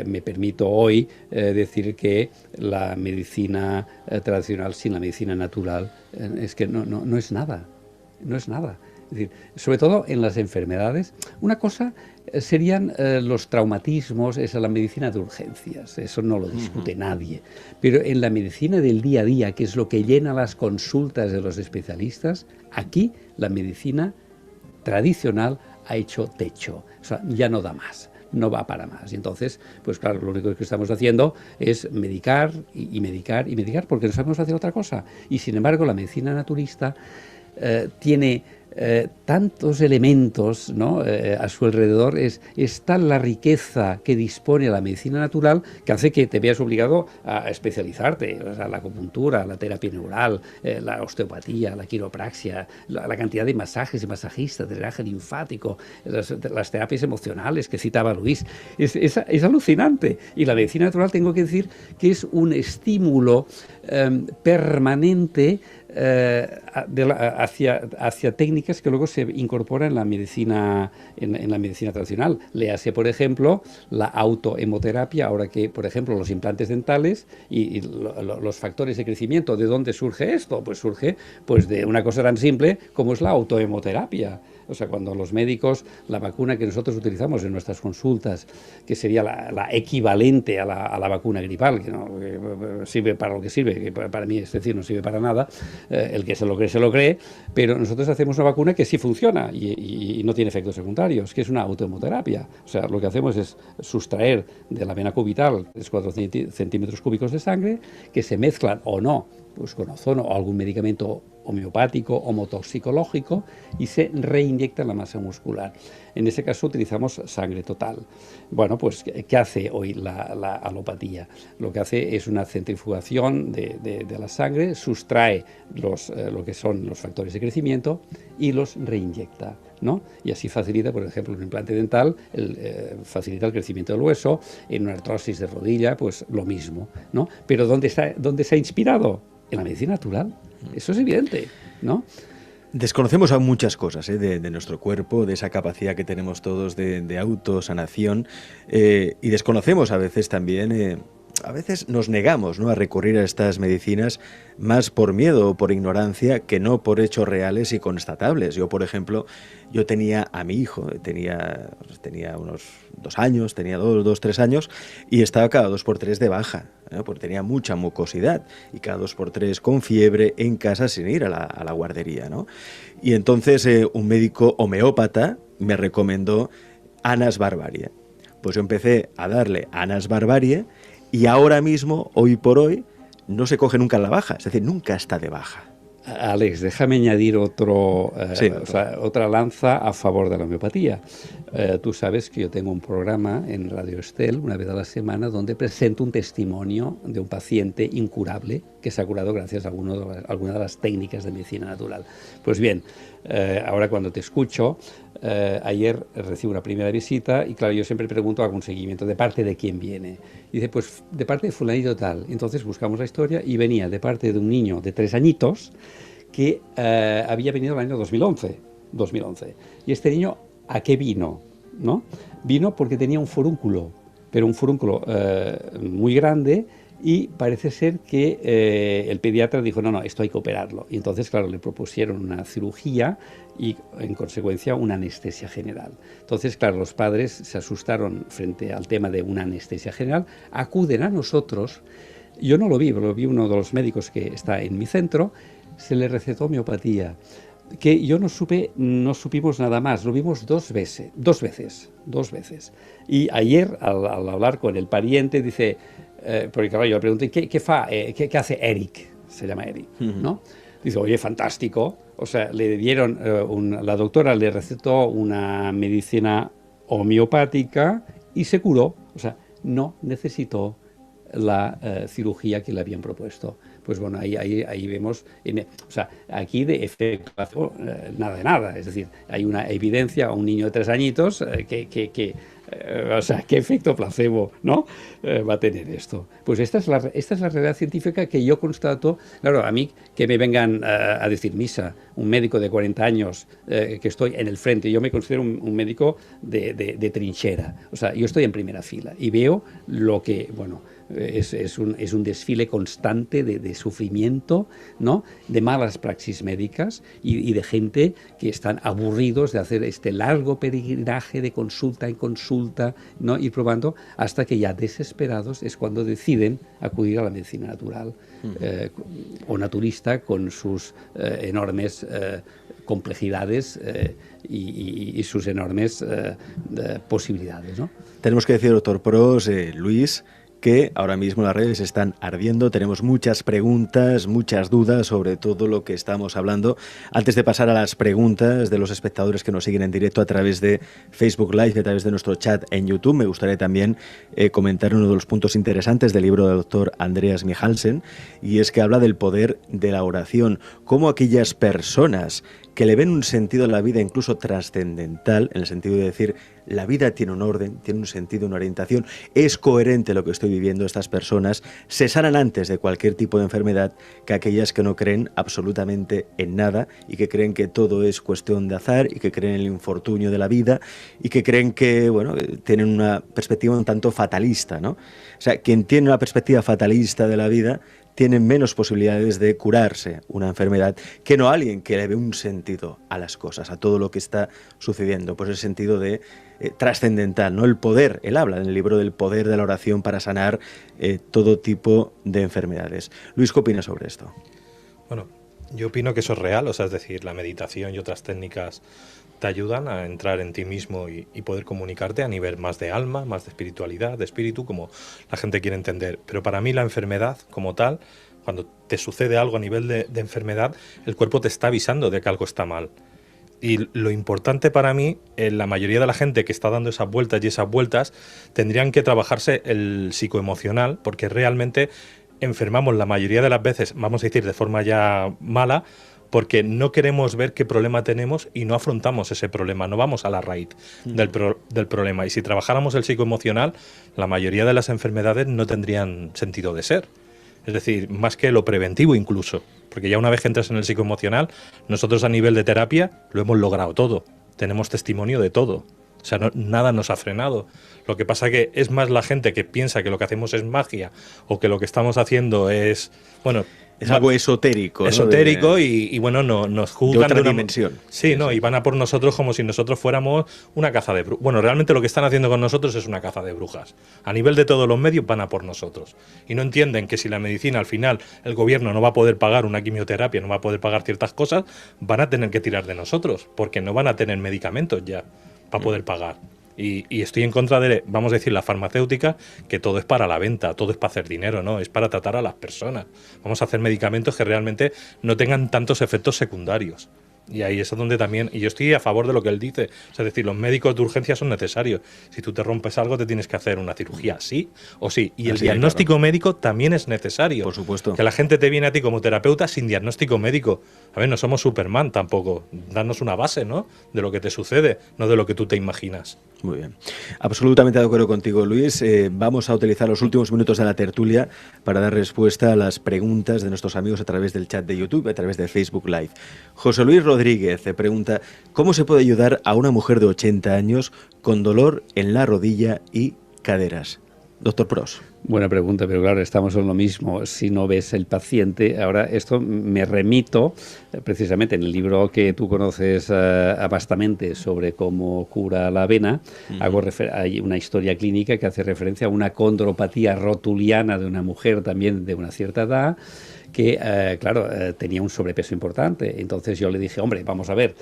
Speaker 4: me permito hoy decir que la medicina tradicional sin la medicina natural es que no es nada, no es nada. Es decir, sobre todo en las enfermedades, una cosa serían los traumatismos, esa es la medicina de urgencias, eso no lo discute nadie. Pero en la medicina del día a día, que es lo que llena las consultas de los especialistas, aquí la medicina tradicional ha hecho techo, o sea, ya no da más. no va para más. Y entonces, pues claro, lo único que estamos haciendo es medicar y medicar y medicar, porque no sabemos hacer otra cosa. Y sin embargo, la medicina naturista tiene tantos elementos, ¿no? A su alrededor, es tal la riqueza que dispone la medicina natural que hace que te veas obligado a especializarte, o sea, la acupuntura, la terapia neural, la osteopatía, la quiropraxia, la cantidad de masajes y masajistas, drenaje linfático, las terapias emocionales que citaba Luis, es alucinante. Y la medicina natural, tengo que decir que es un estímulo permanente hacia técnicas que luego se incorporan en la medicina tradicional. Léase, por ejemplo, la autohemoterapia, ahora que, por ejemplo, los implantes dentales y los factores de crecimiento. ¿De dónde surge esto? Pues surge de una cosa tan simple como es la autohemoterapia. O sea, cuando los médicos, la vacuna que nosotros utilizamos en nuestras consultas, que sería la equivalente a la vacuna gripal, que no sirve para lo que sirve, que para mí, es decir, no sirve para nada, el que se lo cree, pero nosotros hacemos una vacuna que sí funciona y no tiene efectos secundarios, que es una autohemoterapia. O sea, lo que hacemos es sustraer de la vena cubital 4 centímetros cúbicos de sangre, que se mezclan o no, pues con ozono o algún medicamento homeopático, homotoxicológico, y se reinyecta en la masa muscular. En ese caso utilizamos sangre total. Bueno, pues ¿qué hace hoy la alopatía? Lo que hace es una centrifugación de la sangre, sustrae lo que son los factores de crecimiento y los reinyecta, ¿no? Y así facilita, por ejemplo, un implante dental, facilita el crecimiento del hueso. En una artrosis de rodilla, pues lo mismo, ¿no? Pero ¿dónde se ha inspirado? En la medicina natural. Eso es evidente, ¿no?
Speaker 2: Desconocemos aún muchas cosas de nuestro cuerpo, de esa capacidad que tenemos todos de autosanación, y desconocemos a veces también, a veces nos negamos, ¿no?, a recurrir a estas medicinas más por miedo o por ignorancia que no por hechos reales y constatables. Yo, por ejemplo, tenía a mi hijo, tenía unos 2 años, tenía 3 años, y estaba cada 2 por 3 de baja, ¿no? Porque tenía mucha mucosidad y cada 2 por 3 con fiebre en casa sin ir a la guardería, ¿no? Y entonces un médico homeópata me recomendó Anas Barbarie. Pues yo empecé a darle Anas Barbarie y ahora mismo, hoy por hoy, no se coge nunca la baja, es decir, nunca está de baja.
Speaker 4: Alex, déjame añadir otra lanza a favor de la homeopatía. Tú sabes que yo tengo un programa en Radio Estel, una vez a la semana, donde presento un testimonio de un paciente incurable que se ha curado gracias a alguna de las técnicas de medicina natural. Pues bien, ahora cuando te escucho, ayer recibo una primera visita y claro, yo siempre pregunto, hago un seguimiento, ¿de parte de quién viene? Y dice, pues de parte de fulanito tal. Entonces buscamos la historia y venía de parte de un niño de 3 añitos que había venido el año 2011. Y este niño, ¿a qué vino? ¿No? Vino porque tenía un forúnculo, pero un forúnculo muy grande, y parece ser que el pediatra dijo, no, esto hay que operarlo. Y entonces, claro, le propusieron una cirugía y, en consecuencia, una anestesia general. Entonces, claro, los padres se asustaron frente al tema de una anestesia general, acuden a nosotros. Yo no lo vi uno de los médicos que está en mi centro, se le recetó homeopatía, que yo no supimos nada más, lo vimos dos veces. Y ayer, al hablar con el pariente, dice, porque claro, yo le pregunté, ¿qué hace Eric? Se llama Eric, ¿no? Dice, oye, fantástico. O sea, le dieron, la doctora le recetó una medicina homeopática y se curó. O sea, no necesitó la cirugía que le habían propuesto. Pues bueno, ahí vemos, o sea, aquí de efecto nada de nada. Es decir, hay una evidencia a un niño de 3 añitos o sea, ¿qué efecto placebo, ¿no? Va a tener esto? Pues esta es la realidad científica que yo constato. Claro, a mí que me vengan a decir misa, un médico de 40 años que estoy en el frente, yo me considero un médico de trinchera. O sea, yo estoy en primera fila y veo lo que, bueno, es un desfile constante de sufrimiento, ¿no?, de malas praxis médicas y de gente que están aburridos de hacer este largo peregrinaje de consulta en consulta, ¿no?, ir probando hasta que ya desesperados es cuando deciden acudir a la medicina natural o naturista con sus enormes complejidades y sus enormes posibilidades, ¿no?
Speaker 2: Tenemos que decir, doctor Pros, Luis, que ahora mismo las redes están ardiendo, tenemos muchas preguntas, muchas dudas sobre todo lo que estamos hablando. Antes de pasar a las preguntas de los espectadores que nos siguen en directo a través de Facebook Live y a través de nuestro chat en YouTube, me gustaría también comentar uno de los puntos interesantes del libro del doctor Andreas Mihalsen, y es que habla del poder de la oración, cómo aquellas personas que le ven un sentido a la vida incluso trascendental, en el sentido de decir, la vida tiene un orden, tiene un sentido, una orientación, es coherente lo que estoy viviendo, estas personas se sanan antes de cualquier tipo de enfermedad que aquellas que no creen absolutamente en nada y que creen que todo es cuestión de azar y que creen en el infortunio de la vida y que creen que, bueno, tienen una perspectiva un tanto fatalista, ¿no? O sea, quien tiene una perspectiva fatalista de la vida tienen menos posibilidades de curarse una enfermedad que no alguien que le ve un sentido a las cosas, a todo lo que está sucediendo, pues el sentido de trascendental, ¿no? El poder, él habla en el libro del poder de la oración para sanar todo tipo de enfermedades. Luis, ¿qué opinas sobre esto?
Speaker 3: Bueno, yo opino que eso es real, o sea, es decir, la meditación y otras técnicas te ayudan a entrar en ti mismo y poder comunicarte a nivel más de alma, más de espiritualidad, de espíritu, como la gente quiere entender. Pero para mí la enfermedad como tal, cuando te sucede algo a nivel de enfermedad, el cuerpo te está avisando de que algo está mal. Y lo importante para mí, la mayoría de la gente que está dando esas vueltas, tendrían que trabajarse el psicoemocional, porque realmente enfermamos la mayoría de las veces, vamos a decir de forma ya mala, porque no queremos ver qué problema tenemos y no afrontamos ese problema, no vamos a la raíz del problema. Y si trabajáramos el psicoemocional, la mayoría de las enfermedades no tendrían sentido de ser. Es decir, más que lo preventivo incluso, porque ya una vez que entras en el psicoemocional, nosotros a nivel de terapia lo hemos logrado todo, tenemos testimonio de todo. O sea, nada nos ha frenado. Lo que pasa que es más la gente que piensa que lo que hacemos es magia o que lo que estamos haciendo es, bueno,
Speaker 2: es algo esotérico, ¿no?
Speaker 3: Esotérico y bueno, nos juzgan
Speaker 2: de otra dimensión.
Speaker 3: Sí, no, y van a por nosotros como si nosotros fuéramos una caza de brujas. Bueno, realmente lo que están haciendo con nosotros es una caza de brujas. A nivel de todos los medios van a por nosotros. Y no entienden que si la medicina al final el gobierno no va a poder pagar una quimioterapia, no va a poder pagar ciertas cosas, van a tener que tirar de nosotros, porque no van a tener medicamentos ya para poder pagar. Y estoy en contra de, vamos a decir, la farmacéutica, que todo es para la venta, todo es para hacer dinero, ¿no? Es para tratar a las personas. Vamos a hacer medicamentos que realmente no tengan tantos efectos secundarios. Y ahí es donde también, y yo estoy a favor de lo que él dice, es decir, los médicos de urgencia son necesarios. Si tú te rompes algo, te tienes que hacer una cirugía, sí o sí. Y el diagnóstico médico también es necesario.
Speaker 2: Por supuesto.
Speaker 3: Que la gente te viene a ti como terapeuta sin diagnóstico médico. A ver, no somos Superman tampoco. Darnos una base, ¿no? De lo que te sucede, no de lo que tú te imaginas.
Speaker 2: Muy bien. Absolutamente de acuerdo contigo, Luis. Vamos a utilizar los últimos minutos de la tertulia para dar respuesta a las preguntas de nuestros amigos a través del chat de YouTube, a través de Facebook Live. José Luis Rodríguez pregunta, ¿cómo se puede ayudar a una mujer de 80 años con dolor en la rodilla y caderas? Doctor Pros.
Speaker 4: Buena pregunta, pero claro, estamos en lo mismo. Si no ves el paciente, ahora esto me remito precisamente en el libro que tú conoces bastante sobre cómo cura la avena. Hay una historia clínica que hace referencia a una condropatía rotuliana de una mujer también de una cierta edad, que, tenía un sobrepeso importante. Entonces yo le dije, hombre, vamos a ver,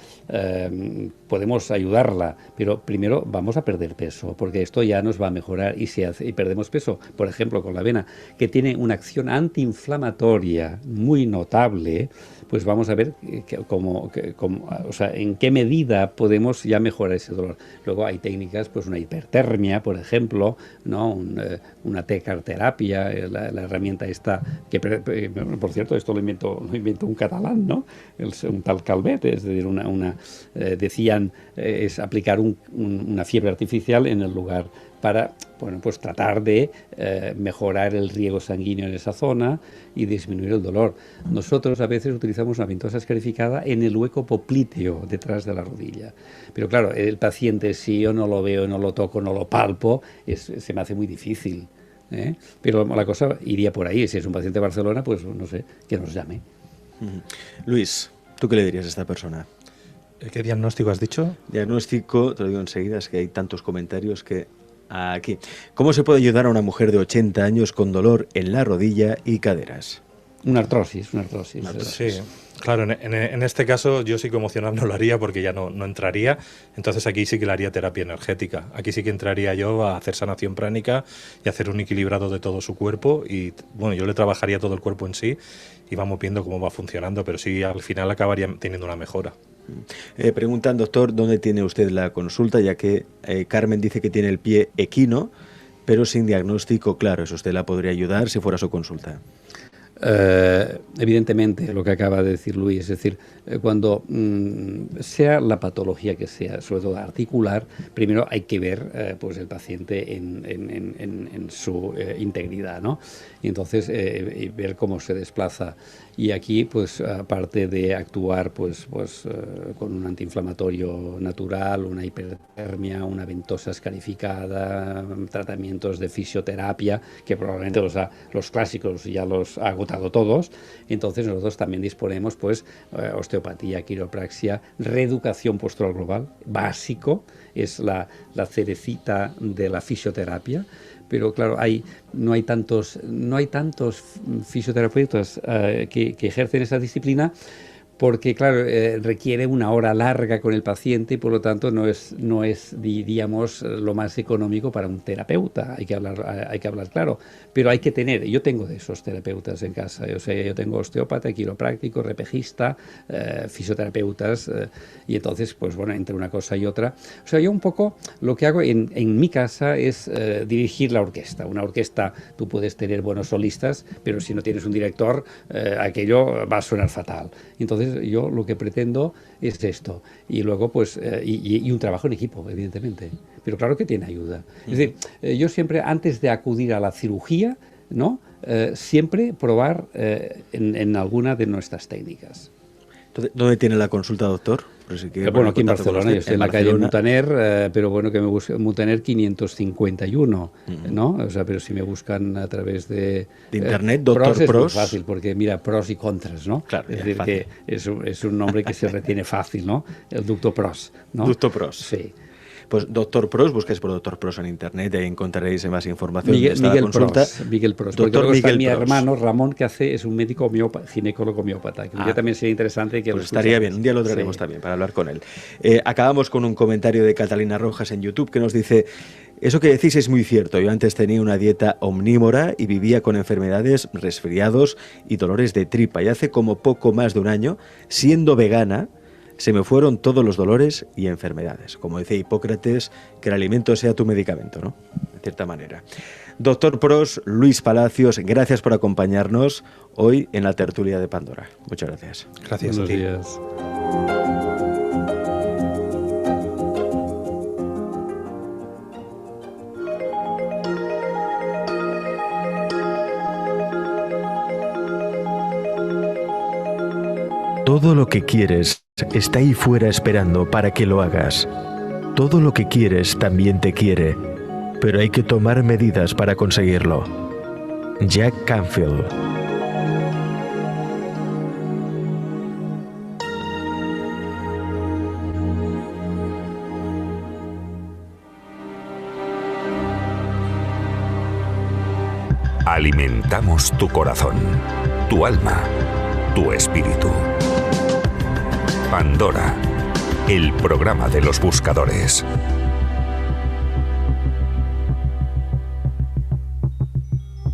Speaker 4: podemos ayudarla, pero primero vamos a perder peso, porque esto ya nos va a mejorar. Y si perdemos peso, por ejemplo, con la avena, que tiene una acción antiinflamatoria muy notable, pues vamos a ver en qué medida podemos ya mejorar ese dolor. Luego hay técnicas, pues una hipertermia, por ejemplo, ¿no? Una tecarterapia, la herramienta esta, que por cierto, esto lo inventó un catalán, ¿no? Un tal Calvet, es decir, decían, es aplicar una fiebre artificial en el lugar para, bueno, pues tratar de mejorar el riego sanguíneo en esa zona y disminuir el dolor. Nosotros a veces utilizamos una ventosa escarificada en el hueco popliteo detrás de la rodilla. Pero claro, el paciente, si yo no lo veo, no lo toco, no lo palpo, se me hace muy difícil. Pero la cosa iría por ahí. Si es un paciente de Barcelona, pues no sé, que nos llame.
Speaker 2: Luis, ¿tú qué le dirías a esta persona?
Speaker 3: ¿Qué diagnóstico has dicho?
Speaker 2: Diagnóstico, te lo digo enseguida, es que hay tantos comentarios que... Aquí. ¿Cómo se puede ayudar a una mujer de 80 años con dolor en la rodilla y caderas?
Speaker 4: Una artrosis.
Speaker 3: Sí, claro, en este caso yo psicoemocional no lo haría porque ya no entraría, entonces aquí sí que le haría terapia energética, aquí sí que entraría yo a hacer sanación pránica y hacer un equilibrado de todo su cuerpo y bueno, yo le trabajaría todo el cuerpo en sí y vamos viendo cómo va funcionando, pero sí al final acabaría teniendo una mejora.
Speaker 2: Preguntan, doctor, ¿dónde tiene usted la consulta? Ya que Carmen dice que tiene el pie equino, pero sin diagnóstico claro. ¿Eso usted la podría ayudar si fuera su consulta?
Speaker 4: Evidentemente, lo que acaba de decir Luis, es decir, cuando sea la patología que sea, sobre todo articular, primero hay que ver pues el paciente en su integridad, ¿no? Y entonces ver cómo se desplaza. Y aquí, pues aparte de actuar pues con un antiinflamatorio natural, una hipertermia, una ventosa escarificada, tratamientos de fisioterapia, que probablemente los clásicos ya los ha agotado todos, entonces nosotros también disponemos pues osteopatía, quiropraxia, reeducación postural global, básico, es la cerecita de la fisioterapia. Pero claro, no hay tantos fisioterapeutas que ejercen esa disciplina porque, claro, requiere una hora larga con el paciente y, por lo tanto, no es, diríamos, lo más económico para un terapeuta. Hay que hablar claro. Pero hay que tener, yo tengo de esos terapeutas en casa. O sea, yo tengo osteópata, quiropráctico, repejista, fisioterapeutas, y entonces, pues bueno, entre una cosa y otra. O sea, yo un poco lo que hago en mi casa es dirigir la orquesta. Una orquesta, tú puedes tener buenos solistas, pero si no tienes un director, aquello va a sonar fatal. Entonces, yo lo que pretendo es esto. Y luego, pues, y un trabajo en equipo, evidentemente. Pero claro que tiene ayuda. Es decir, yo siempre, antes de acudir a la cirugía, ¿no? Siempre probar en alguna de nuestras técnicas.
Speaker 2: Entonces, ¿dónde tiene la consulta, doctor?
Speaker 4: Bueno, aquí en Barcelona, yo estoy en la calle Muntaner, pero bueno, que me busquen Muntaner 551, ¿no? O sea, pero si me buscan a través de
Speaker 2: internet, doctor Pros.
Speaker 4: Es muy fácil, porque mira, pros y contras, ¿no?
Speaker 2: Claro,
Speaker 4: es decir, fácil. Que es un nombre que se retiene fácil, ¿no? El Doctor Pros, ¿no?
Speaker 2: Doctor Pros.
Speaker 4: Sí.
Speaker 2: Pues Doctor Pros, busquéis por Doctor Pros en internet, ahí encontraréis más información.
Speaker 4: Miguel Pros.
Speaker 2: Doctor Miguel
Speaker 4: mi
Speaker 2: Pros.
Speaker 4: hermano Ramón, que es un médico ginecólogo homeópata, que un día también sería interesante que
Speaker 2: pues estaría bien, un día lo traeremos también para hablar con él. Acabamos con un comentario de Catalina Rojas en YouTube que nos dice: eso que decís es muy cierto, yo antes tenía una dieta omnívora y vivía con enfermedades, resfriados y dolores de tripa, y hace como poco más de un año, siendo vegana, se me fueron todos los dolores y enfermedades. Como decía Hipócrates, que el alimento sea tu medicamento, ¿no? De cierta manera. Doctor Pros, Luis Palacios, gracias por acompañarnos hoy en la tertulia de Pandora. Muchas gracias.
Speaker 3: Gracias.
Speaker 4: Buenos días.
Speaker 1: Todo lo que quieres está ahí fuera esperando para que lo hagas. Todo lo que quieres también te quiere, pero hay que tomar medidas para conseguirlo. Jack Canfield. Alimentamos tu corazón, tu alma, tu espíritu. Pandora, el programa de los buscadores.